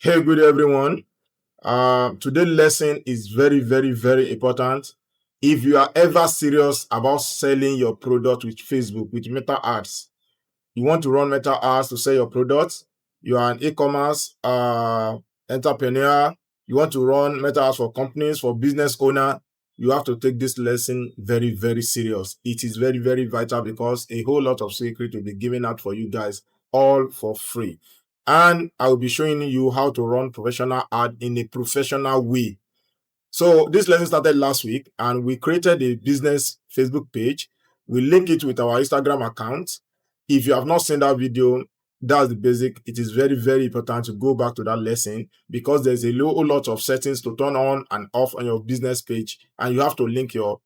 Hey, good everyone. Today's lesson is very, very, very important. If you are ever serious about selling your product with Facebook, with Meta ads, you want to run Meta ads to sell your product, you are an e-commerce entrepreneur, you want to run Meta ads for companies, for business owner, you have to take this lesson very, very serious. It is very, very vital because a whole lot of secret will be given out for you guys all for free. And I will be showing you how to run professional ad in a professional way. So this lesson started last week and we created a business Facebook page. We link it with our Instagram account. If you have not seen that video, that's the basic. It is very, very important to go back to that lesson because there's a whole lot of settings to turn on and off on your business page, and you have to link your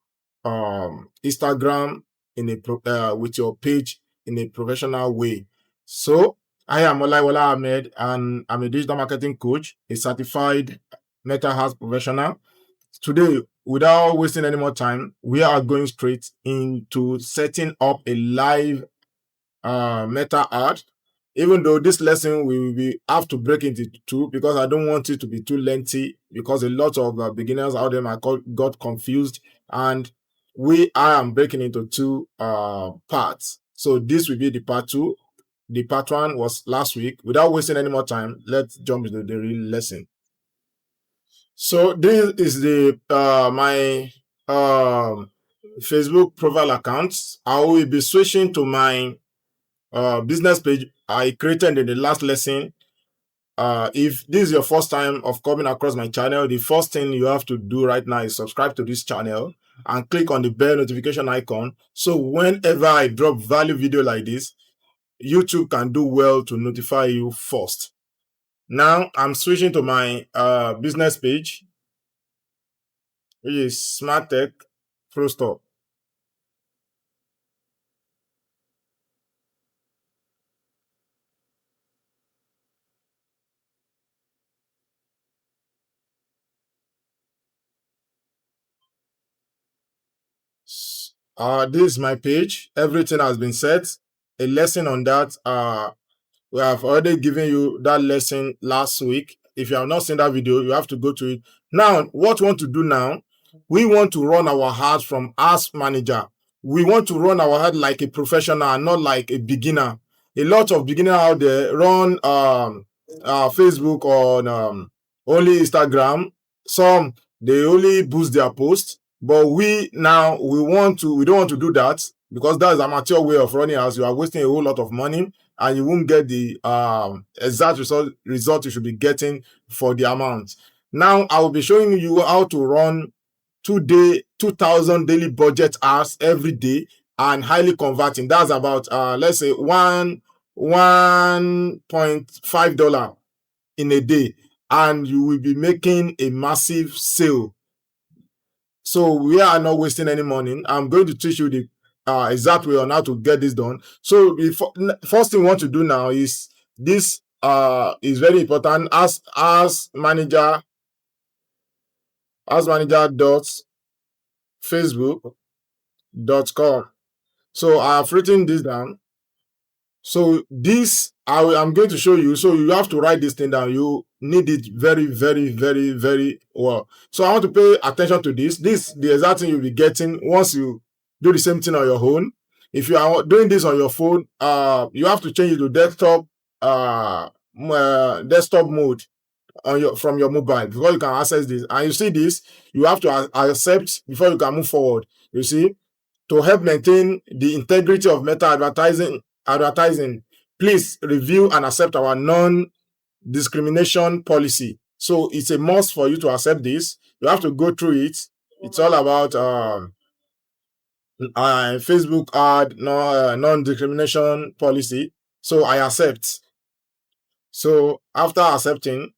Instagram with your page in a professional way. So I am Olaiwola Ahmed, and I'm a digital marketing coach, a certified Meta Ads professional. Today, without wasting any more time, we are going straight into setting up a live Meta ad. Even though this lesson we will have to break into two because I don't want it to be too lengthy because a lot of beginners out there got confused, and I am breaking into two parts. So this will be the part two. The part one was last week. Without wasting any more time, let's jump into the real lesson. So this is the my Facebook profile account. I will be switching to my business page I created in the last lesson. If this is your first time of coming across my channel, the first thing you have to do right now is subscribe to this channel and click on the bell notification icon. So whenever I drop value video like this, YouTube can do well to notify you first. Now I'm switching to my business page, which is SmartTech Pro Store. This is my page. Everything has been set. A lesson on that. We have already given you that lesson last week. If you have not seen that video, you have to go to it. Now, what we want to do now, we want to run our ads from Ask Manager. We want to run our ad like a professional and not like a beginner. A lot of beginners out there run Facebook on only Instagram. Some they only boost their post, but we don't want to do that because that is a amateur way of running ads. You are wasting a whole lot of money and you won't get the exact result you should be getting for the amount. Now I will be showing you how to run 2,000 daily budget hours every day and highly converting. That's about let's say $1.5 in a day, and you will be making a massive sale. So we are not wasting any money. I'm going to teach you the exact way on how to get this done. So the first thing we want to do now is this is very important. As manager dot facebook.com. So I have written this down. So this I'm going to show you. So you have to write this thing down. You need it very, very, very, very well. So I want to pay attention to this. This is the exact thing you'll be getting once you do the same thing on your own. If you are doing this on your phone, you have to change it to desktop mode on from your mobile before you can access this. And you see this, you have to accept before you can move forward. You see, to help maintain the integrity of Meta advertising, please review and accept our non-discrimination policy. So it's a must for you to accept this. You have to go through it. It's all about Facebook ad non-discrimination policy. So I accept. So after accepting,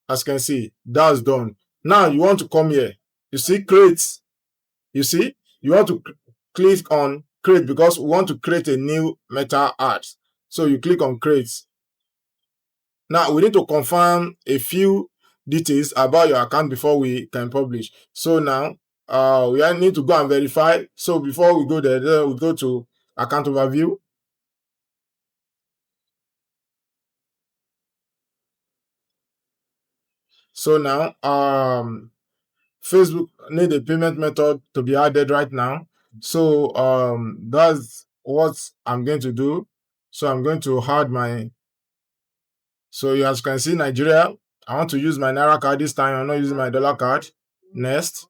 as you can see, that's done. Now you want to come here. You see, create. You see, you want to click on create because we want to create a new Meta ad. So you click on create. Now we need to confirm a few details about your account before we can publish. So now we need to go and verify. So before we go there, we go to account overview. So now Facebook need a payment method to be added right now. So that's what I'm going to do. So I'm going to add my, so you as can see Nigeria, I want to use my Naira card this time. I'm not using my dollar card. Next.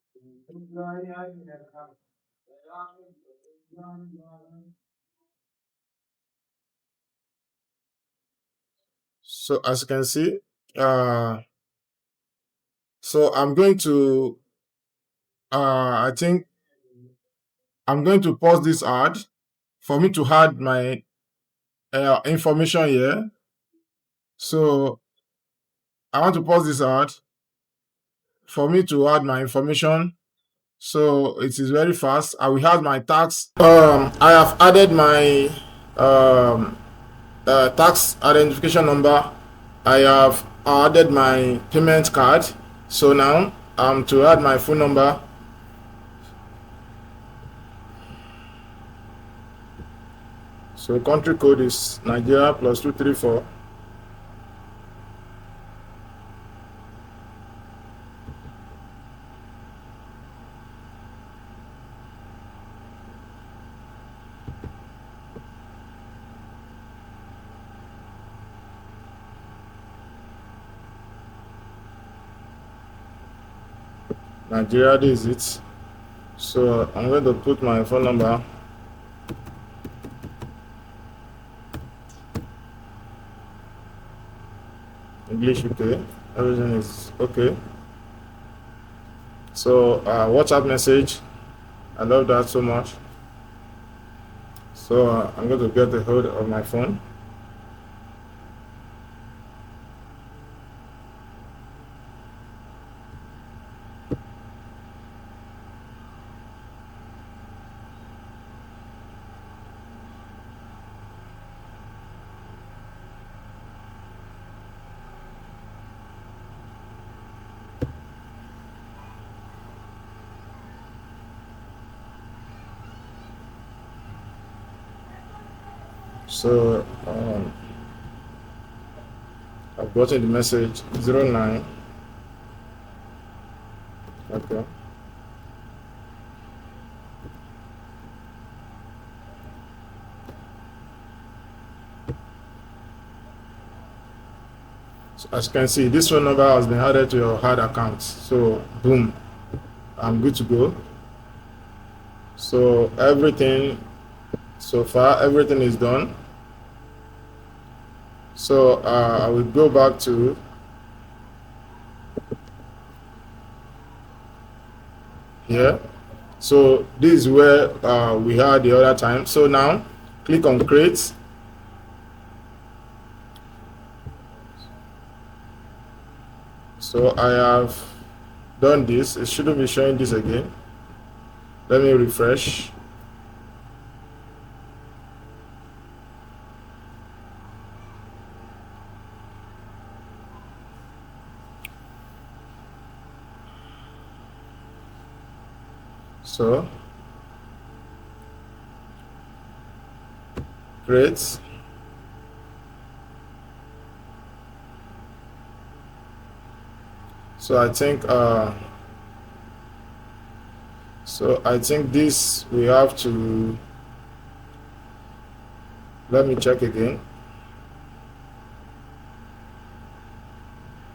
So as you can see, so I'm going to I think I'm going to pause this ad for me to add my information here. So I want to pause this ad for me to add my information. So it is very fast. I will add my tax. I have added my tax identification number. I have added my payment card. So now to add my phone number. So country code is Nigeria +234. Nigeria, this is it. So I'm going to put my phone number. English okay. Everything is okay. So WhatsApp message. I love that so much. So I'm going to get the hold of my phone. So I've gotten the message 09. Okay. So as you can see, this phone number has been added to your hard account. So boom, I'm good to go. So everything so far, everything is done. So I will go back to here. So this is where we had the other time. So now click on create. So I have done this. It shouldn't be showing this again. Let me refresh. So great. So I think this we have to, let me check again.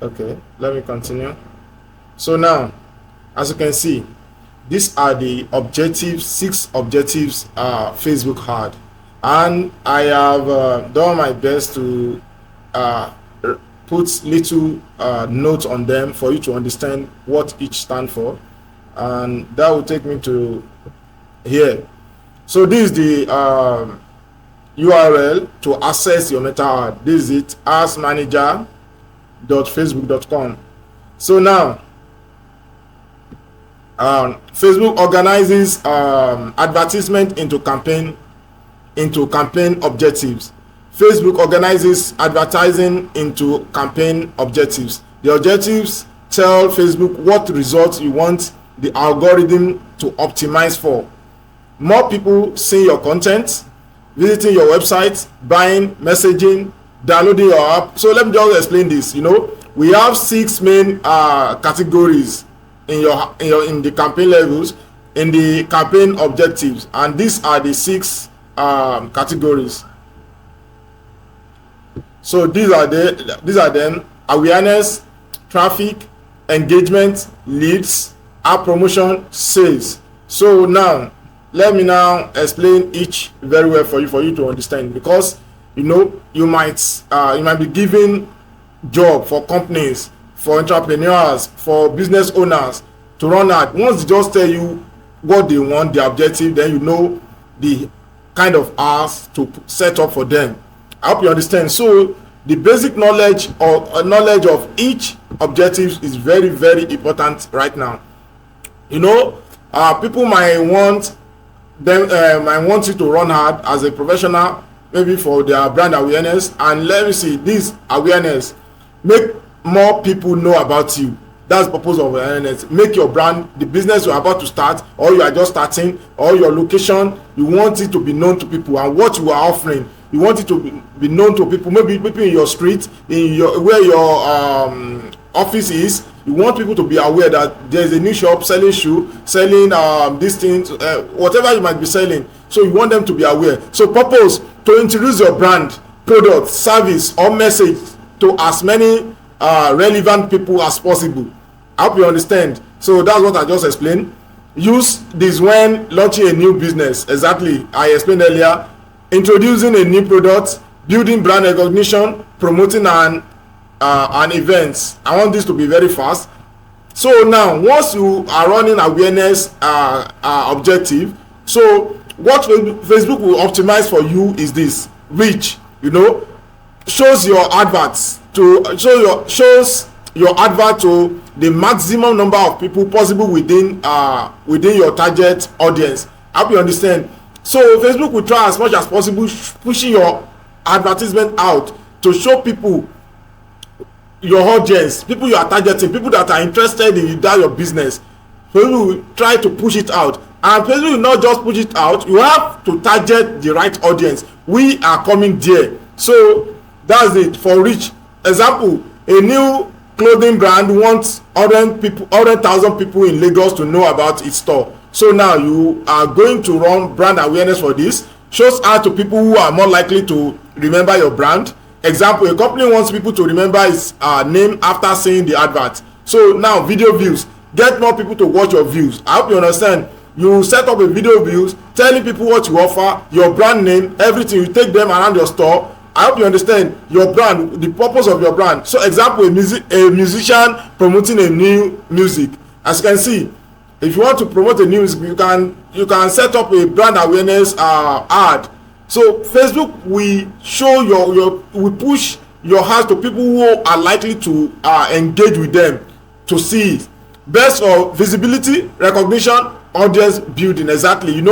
Okay, let me continue. So now, as you can see, these are the objectives, 6 objectives Facebook had, and I have done my best to put little notes on them for you to understand what each stand for, and that will take me to here. So this is the URL to access your meta ad. This is it, adsmanager.facebook.com. So now Facebook organizes advertisement into campaign objectives. Facebook organizes advertising into campaign objectives. The objectives tell Facebook what results you want the algorithm to optimize for. More people seeing your content, visiting your website, buying, messaging, downloading your app. So let me just explain this. we have 6 main categories in the campaign levels, in the campaign objectives, and these are the 6 categories. So these are them: awareness, traffic, engagement, leads, app promotion, sales. So now let me now explain each very well for you to understand, because you might be giving job for companies, for entrepreneurs, for business owners to run ad. Once they just tell you what they want, the objective, then you know the kind of ads to set up for them. I hope you understand. So the basic knowledge of each objective is very, very important right now. People might want you to run hard as a professional, maybe for their brand awareness. And let me see, this awareness make more people know about you. That's the purpose of awareness. Make your brand, the business you're about to start, or you are just starting, or your location, you want it to be known to people, and what you are offering, you want it to be known to people. Maybe people in your street, where your office is, you want people to be aware that there's a new shop selling shoe, selling these things, whatever you might be selling. So you want them to be aware. So purpose, to introduce your brand, product, service, or message to as many relevant people as possible. I hope you understand. So that's what I just explained. Use this when launching a new business. Exactly, I explained earlier. Introducing a new product, building brand recognition, promoting an event. I want this to be very fast. So now, once you are running awareness objective, so what Facebook will optimize for you is this: reach. Shows your adverts shows your advert to the maximum number of people possible within your target audience. I hope you understand. So Facebook will try as much as possible pushing your advertisement out to show people your audience, people you are targeting, people that are interested in that your business. Facebook will try to push it out, and Facebook will not just push it out. You have to target the right audience. We are coming there. So that's it for reach. Example, a new clothing brand wants 100,000 people in Lagos to know about its store. So now you are going to run brand awareness for this. Shows out to people who are more likely to remember your brand. Example, a company wants people to remember its name after seeing the advert. So now video views, get more people to watch your views. I hope you understand. You set up a video views telling people what you offer, your brand name, everything. You take them around your store. I hope you understand your brand, the purpose of your brand. So example, a musician promoting a new music. As you can see, if you want to promote a new music, you can set up a brand awareness ad. So Facebook will show will push your ads to people who are likely to engage with them to see it. Best of visibility, recognition, audience building. Exactly.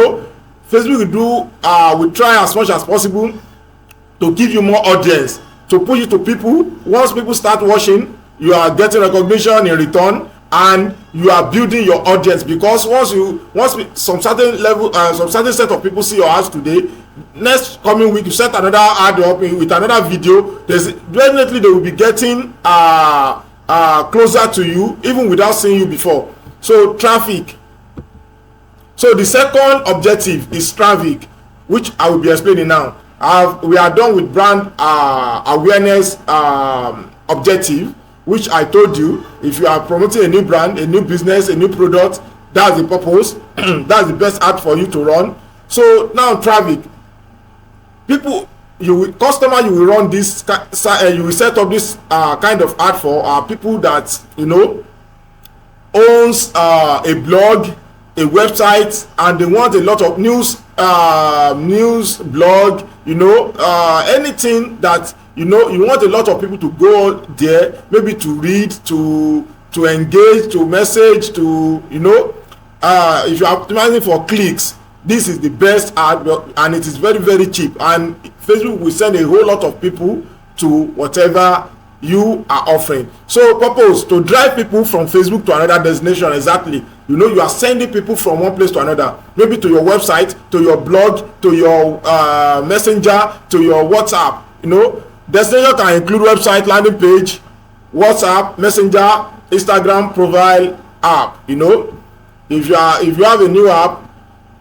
Facebook will try as much as possible to give you more audience, to push it to people. Once people start watching, you are getting recognition in return, and you are building your audience, because once some certain level some certain set of people see your ads today, next coming week you set another ad up with another video, definitely they will be getting closer to you even without seeing you before. So traffic. So the second objective is traffic, which I will be explaining now. We are done with brand awareness objective, which I told you. If you are promoting a new brand, a new business, a new product, that's the purpose. That's the best ad for you to run. So now traffic. People, you will run this, you will set up this kind of ad for people that owns a blog, a website, and they want a lot of news blog, anything that you want a lot of people to go there, maybe to read, to engage, to message, to if you are optimizing for clicks, this is the best ad, and it is very, very cheap, and Facebook will send a whole lot of people to whatever you are offering. So purpose, to drive people from Facebook to another destination. Exactly. You are sending people from one place to another, maybe to your website, to your blog, to your messenger, to your WhatsApp. Destination can include website, landing page, WhatsApp, Messenger, Instagram profile app. You know, if you have a new app,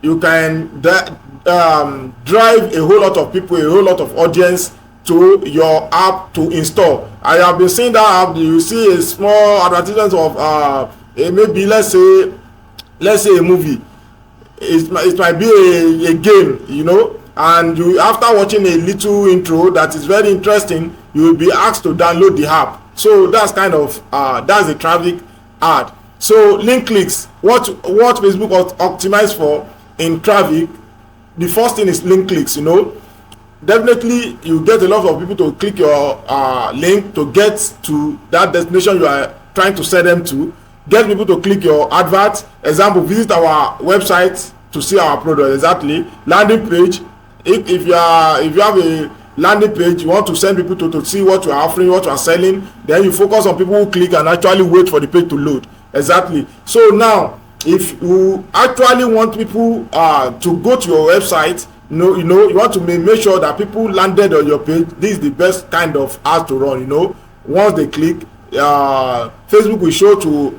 you can drive a whole lot of people, a whole lot of audience to your app to install. I have been seeing that app. You see a small advertisement of maybe let's say a movie. It might be a game, you know, and you, after watching a little intro that is very interesting, you will be asked to download the app. So that's kind of that's a traffic ad. So link clicks, what Facebook optimized for in traffic, the first thing is link clicks. You know, definitely you get a lot of people to click your link to get to that destination you are trying to send them to. Get people to click your advert. Example, visit our website to see our product. Exactly. Landing page, if you have a landing page, you want to send people to see what you are offering, what you are selling, then you focus on people who click and actually wait for the page to load. Exactly. So now if you actually want people to go to your website, you want to make sure that people landed on your page, this is the best kind of ad to run. You know, once they click, Facebook will show to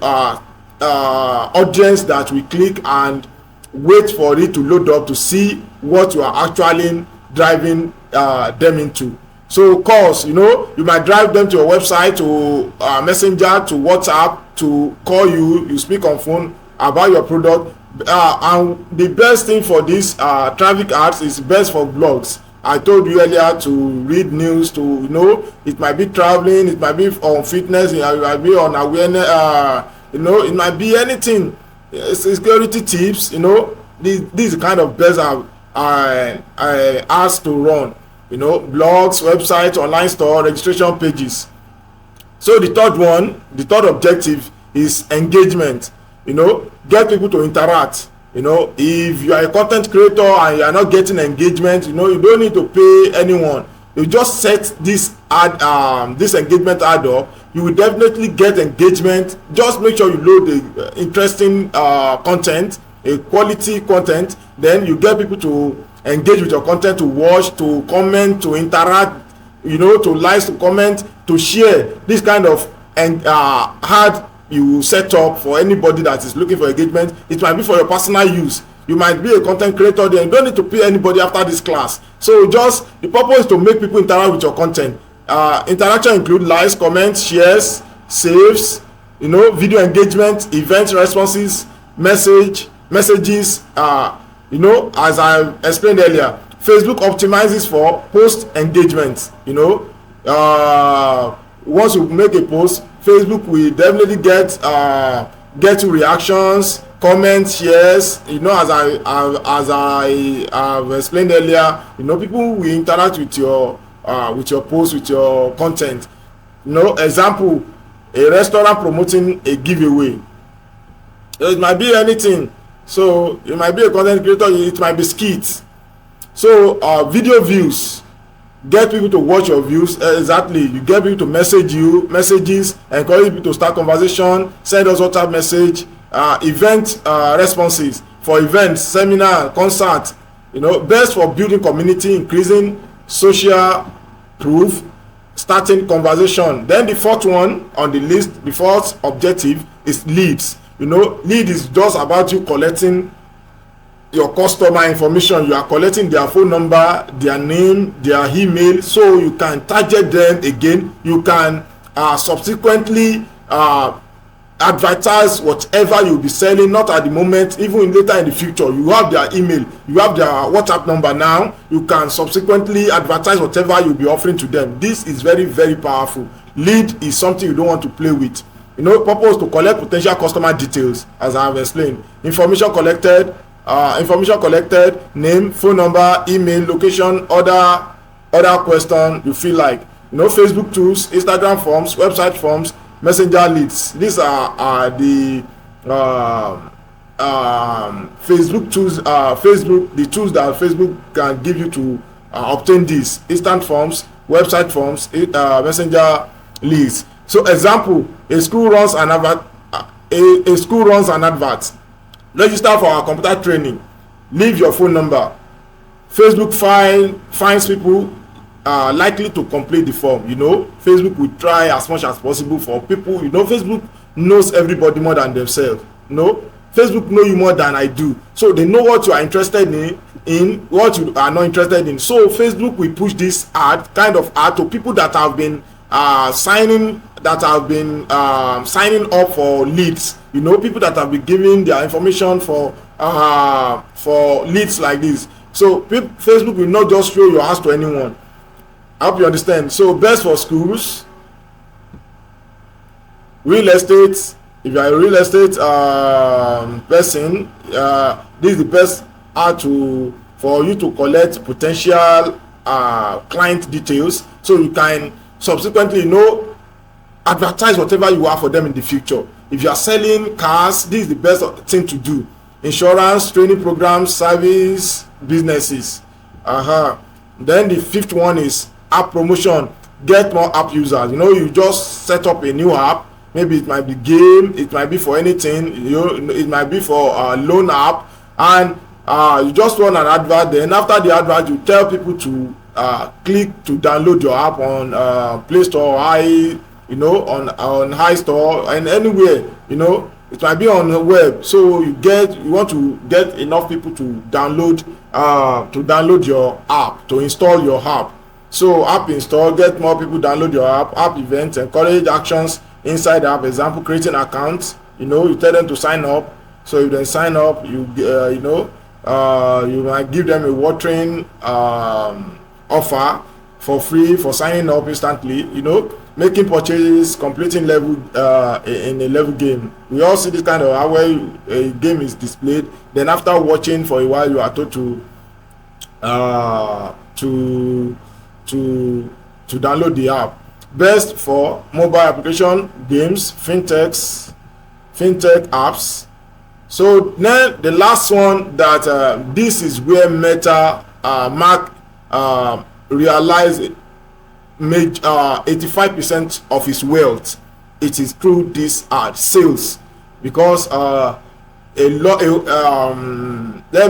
audience that we click and wait for it to load up to see what you are actually driving them into. So calls, you know, you might drive them to your website, to Messenger, to WhatsApp, to call you speak on phone about your product. And the best thing for this traffic ads is best for blogs. I told you earlier to read news, to, you know, it might be traveling, it might be on fitness, it might be on awareness, you know, it might be anything, security tips. You know, these kind of best are asked to run. You know, blogs, websites, online store, registration pages. So the third objective is engagement. You know, get people to interact. You know, if you are a content creator and you are not getting engagement, you know, you don't need to pay anyone. You just set this ad, this engagement ad up. You will definitely get engagement. Just make sure you load the interesting content, a quality content. Then you get people to engage with your content, to watch, to comment, to interact. You know, to like, to comment, to share. This kind of ad you set up for anybody that is looking for engagement. It might be for your personal use. You might be a content creator, then you don't need to pay anybody after this class. So just the purpose is to make people interact with your content. Interaction include likes, comments, shares, saves, you know, video engagement, event responses, messages. You know, as I explained earlier, Facebook optimizes for post engagement. You know, once you make a post, Facebook will definitely get you reactions, comments, shares. You know, as I have explained earlier, you know, people will interact with your post, with your content. You know, example, a restaurant promoting a giveaway. It might be anything. So you might be a content creator, it might be skits. So video views, get people to watch your views. Exactly, you get people to messages, encourage people to start conversation, send us WhatsApp message. Event responses for events, seminar, concert. You know, best for building community, increasing social proof, starting conversation. Then the fourth one on the list, the fourth objective is leads. You know, lead is just about you collecting your customer information. You are collecting their phone number, their name, their email, so you can target them again. You can subsequently advertise whatever you'll be selling, not at the moment, even later in the future. You have their email, you have their WhatsApp number. Now you can subsequently advertise whatever you'll be offering to them. This is very, very powerful. Lead is something you don't want to play with. You know, purpose to collect potential customer details, as I have explained. Information collected, name, phone number, email, location, other question you feel like. You know, Facebook tools, Instagram forms, website forms, messenger leads. These are the Facebook tools. The tools that Facebook can give you to obtain these: instant forms, website forms, messenger leads. So example, a school runs an advert. A school runs an advert. Register for our computer training. Leave your phone number. Facebook finds people likely to complete the form. You know, Facebook will try as much as possible for people. You know, Facebook knows everybody more than themselves. You know, Facebook know you more than I do, so they know what you are interested in what you are not interested in. So Facebook will push this kind of ad to people that have been signing up for leads. You know, people that have been giving their information for leads like this. So Facebook will not just show your ads to anyone. I hope you understand. So best for schools, real estate. If you are a real estate person, this is the best ad for you to collect potential client details, so you can subsequently, you know, advertise whatever you are for them in the future. If you are selling cars, this is the best thing to do. Insurance, training programs, service businesses. Then the fifth one is app promotion. Get more app users. You know, you just set up a new app. Maybe it might be game, it might be for anything. You know, it might be for a loan app, and you just run an advert. Then after the advert, you tell people to click to download your app on Play Store, on High Store, and anywhere. You know, it might be on the web. So you want to get enough people to download your app, to install your app. So app install, get more people download your app events, encourage actions inside the app. Example, creating accounts. You know, you tell them to sign up. So if they sign up, you might give them a watering offer for free for signing up instantly. You know, making purchases, completing level in a level game. We all see this kind of how well a game is displayed. Then after watching for a while, you are told to download the app. Best for mobile application, games, fintech apps. So then the last one, that this is where Meta Mark realized made 85% of his wealth. It is through this ad sales, because let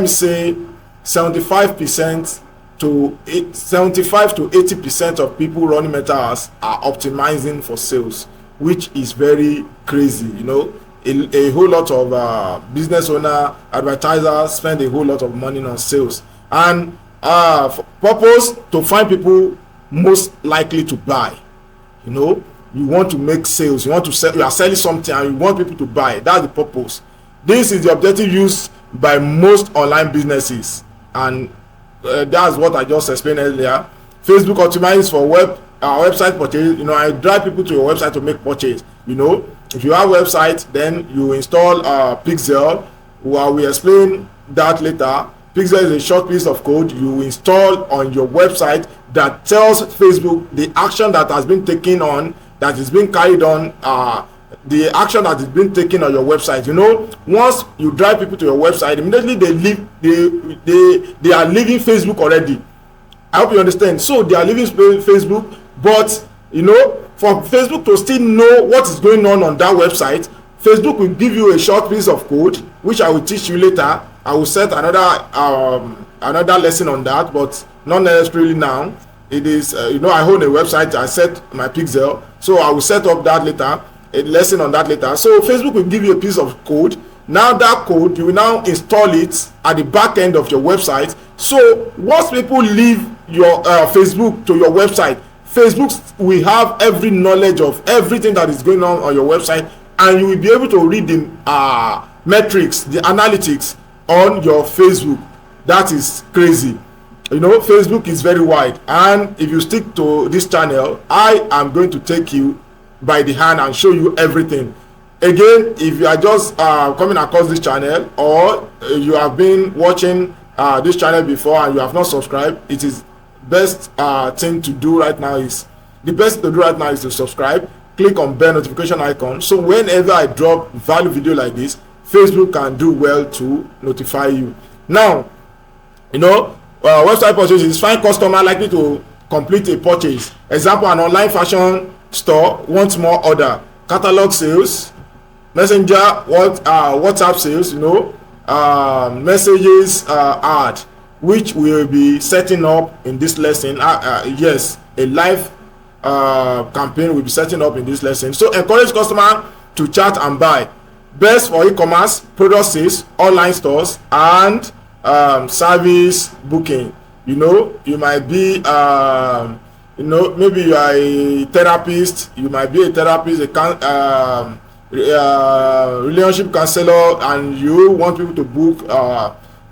me say 75% to 80% of people running Meta ads are optimizing for sales, which is very crazy. You know, a whole lot of business owner, advertisers spend a whole lot of money on sales, and for purpose to find people most likely to buy. You know, you want to make sales, you want to sell, you are selling something and you want people to buy. That's the purpose. This is the objective used by most online businesses, and that's what I just explained earlier. Facebook optimizes for website purchase. You know, I drive people to your website to make purchase. You know, if you have a website, then you install Pixel. Well, we explain that later. Pixel is a short piece of code you install on your website that tells Facebook the action that has been taken on, that is being carried on, the action that is being taken on your website. You know, once you drive people to your website, immediately they are leaving Facebook already. I hope you understand. So they are leaving Facebook, but you know, for Facebook to still know what is going on that website, Facebook will give you a short piece of code, which I will teach you later. I will set another lesson on that, but not necessarily now. It is you know, I own a website, I set my Pixel, so I will set up that later, a lesson on that later. So Facebook will give you a piece of code. Now that code, you will now install it at the back end of your website. So once people leave your Facebook to your website, Facebook will have every knowledge of everything that is going on your website, and you will be able to read the metrics, the analytics on your Facebook. That is crazy. You know, Facebook is very wide, and if you stick to this channel, I am going to take you by the hand and show you everything. Again, if you are just coming across this channel, or you have been watching this channel before and you have not subscribed, it is best thing to do right now is to subscribe. Click on bell notification icon, so whenever I drop value video like this, Facebook can do well to notify you. Now, you know, website purchases, find customer likely to complete a purchase. Example, an online fashion store wants more order. Catalog sales, messenger, WhatsApp sales, you know, messages ad. which we will be setting up in this lesson. Yes, a live campaign will be setting up in this lesson. So encourage customer to chat and buy. Best for e-commerce, product sales, online stores, and service booking. You might be maybe you are a therapist. You might be a therapist, relationship counselor, and you want people to book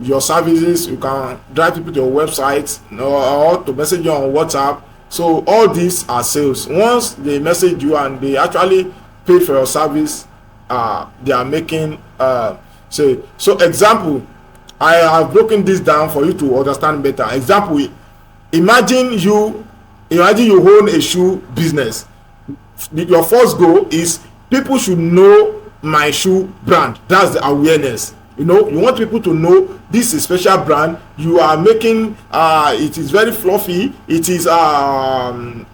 your services. You can drive people to your website or to message you on WhatsApp. So all these are sales. Once they message you and they actually pay for your service, they are making sale. So example, I have broken this down for you to understand better. Example, imagine you own a shoe business. Your first goal is people should know my shoe brand. That's the awareness. You want people to know this is special brand you are making. It is very fluffy. It is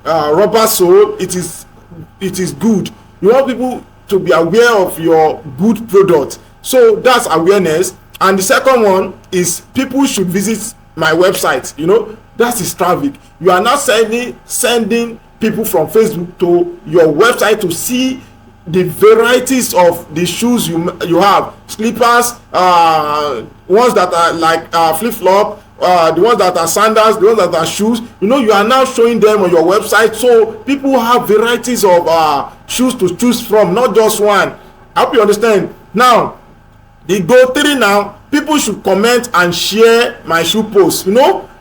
rubber sole. It is good. You want people to be aware of your good product. So that's awareness. And the second one is people should visit my website. That is traffic. You are not sending people from Facebook to your website to see the varieties of the shoes you have. Slippers, ones that are like flip-flop, the ones that are sandals, the ones that are shoes. You are now showing them on your website, so people have varieties of shoes to choose from, not just one. I hope you understand. Now, the goal 3 now, people should comment and share my shoe posts.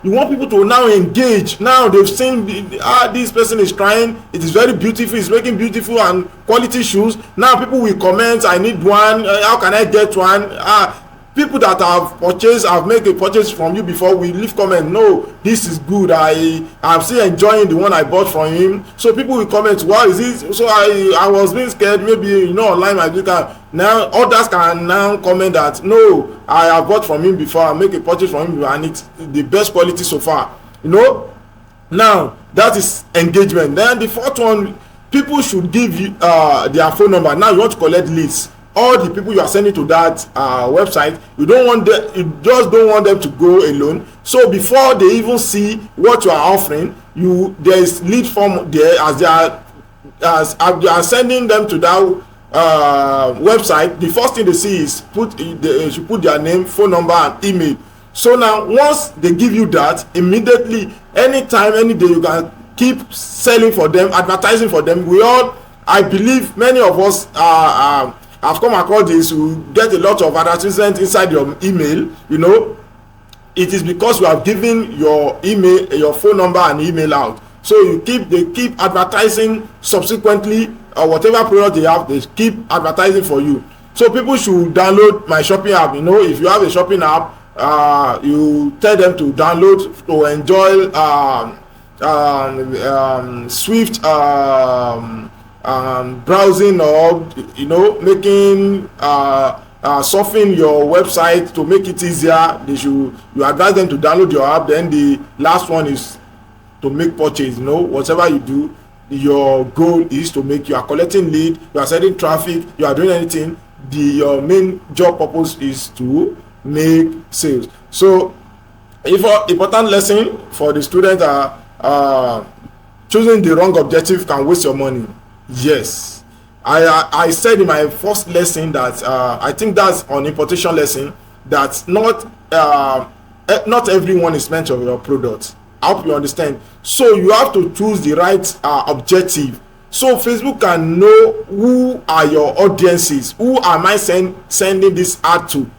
You want people to now engage. Now they've seen this person is trying, it is very beautiful, it's making beautiful and quality shoes. Now people will comment, I need one, how can I get one? People that have made a purchase from you before will leave comment, no, this is good, I'm still enjoying the one I bought from him. So people will comment, what is this? So I was being scared, maybe online my can. Now others can now comment that, no, I have bought from him before, I make a purchase from him and it's the best quality so far. Now that is engagement. Then the fourth one, people should give you their phone number. Now you want to collect leads. All the people you are sending to that website, you just don't want them to go alone. So before they even see what you are offering, there is lead form there. As you are sending them to that website, the first thing they see is they should put their name, phone number, and email. So now once they give you that, immediately, anytime, any day, you can keep selling for them, advertising for them. I believe many of us have come across this. We get a lot of advertisements inside your email. It is because you have given your email, your phone number and email out. So they keep advertising subsequently, whatever product they have, they keep advertising for you. So people should download my shopping app. If you have a shopping app, you tell them to download to enjoy swift browsing, or making surfing your website to make it easier. You advise them to download your app. Then the last one is to make purchase. Whatever you do, your goal is to make, you are collecting lead, you are sending traffic, you are doing anything, your main job purpose is to make sales. So important lesson for the students are choosing the wrong objective can waste your money. Yes, I said in my first lesson that I think that's on importation lesson, that not everyone is meant for your product. I hope you understand. So you have to choose the right objective. So Facebook can know who are your audiences, who am I sending this ad to.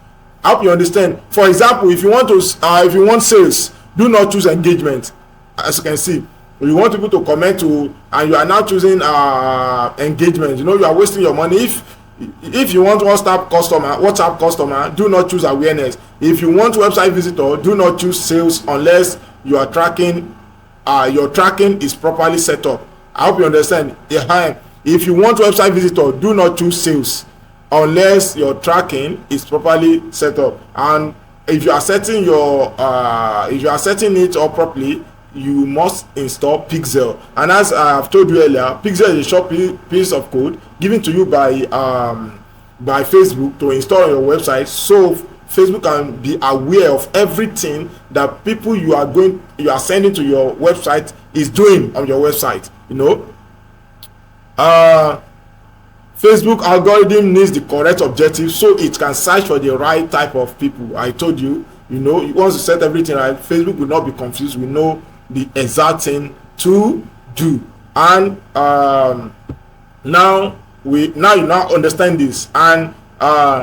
I hope you understand. For example, if you want sales, do not choose engagement. As you can see, you want people to comment to, and you are now choosing engagement. You are wasting your money. If you want WhatsApp customer, do not choose awareness. If you want website visitor, do not choose sales unless your tracking is properly set up. I hope you understand. If you want website visitor, do not choose sales unless your tracking is properly set up. And if you are setting it up properly, you must install Pixel. And as I have told you earlier, Pixel is a short piece of code given to you by Facebook to install on your website. So Facebook can be aware of everything that people you are sending to your website is doing on your website. Facebook algorithm needs the correct objective so it can search for the right type of people. I told you, once you set everything right, Facebook will not be confused, will know the exact thing to do. And now you now understand this, and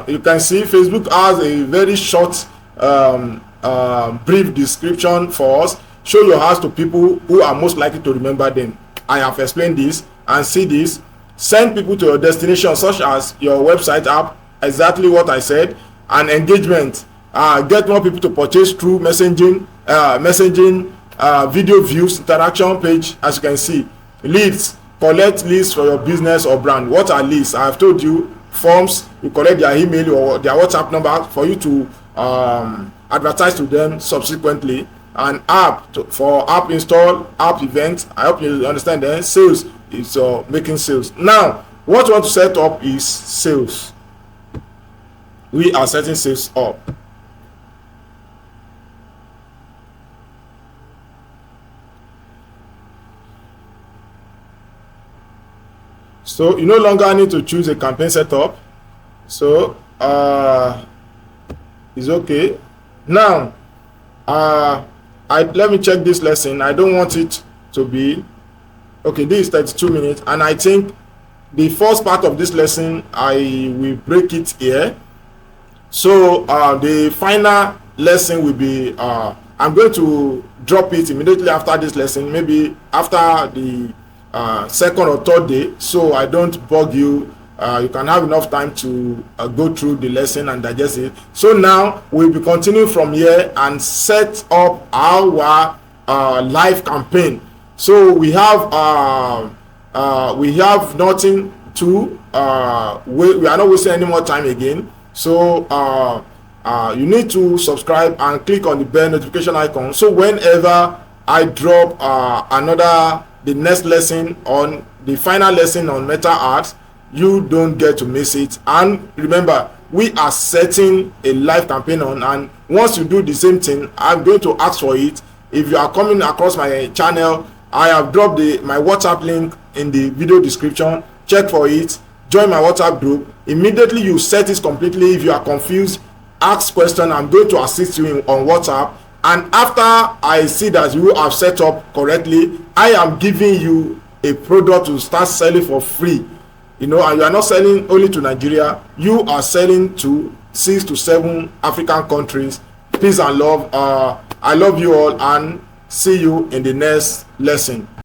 you can see Facebook has a very short brief description for us. Show your house to people who are most likely to remember them. I have explained this, and see this. Send people to your destination, such as your website app, exactly what I said. And engagement, get more people to purchase through messaging, video views, interaction page. As you can see, leads, collect leads for your business or brand. What are leads? I have told you. Forms, you collect their email or their WhatsApp number for you to advertise to them subsequently. And app for app install, app event. I hope you understand that. Sales is making sales. Now what we want to set up is sales. We are setting sales up. So you no longer need to choose a campaign setup. So it's okay. Now let me check this lesson. I don't want it to be okay. This is 32 minutes, and I think the first part of this lesson I will break it here. So the final lesson will be I'm going to drop it immediately after this lesson, maybe after the second or third day, so I don't bug you. You can have enough time to go through the lesson and digest it. So now we'll be continuing from here and set up our live campaign. So we have nothing to we are not wasting any more time again. So you need to subscribe and click on the bell notification icon, so whenever I drop the next lesson on the final lesson on meta ads, you don't get to miss it. And remember, we are setting a live campaign on, and once you do the same thing, I'm going to ask for it. If you are coming across my channel, I have dropped my WhatsApp link in the video description. Check for it, join my WhatsApp group. Immediately you set it completely. If you are confused, ask question. I'm going to assist you on WhatsApp, and after I see that you have set up correctly, I am giving you a product to start selling for free. And you are not selling only to Nigeria, you are selling to 6 to 7 African countries. Peace and love. I love you all, and see you in the next lesson.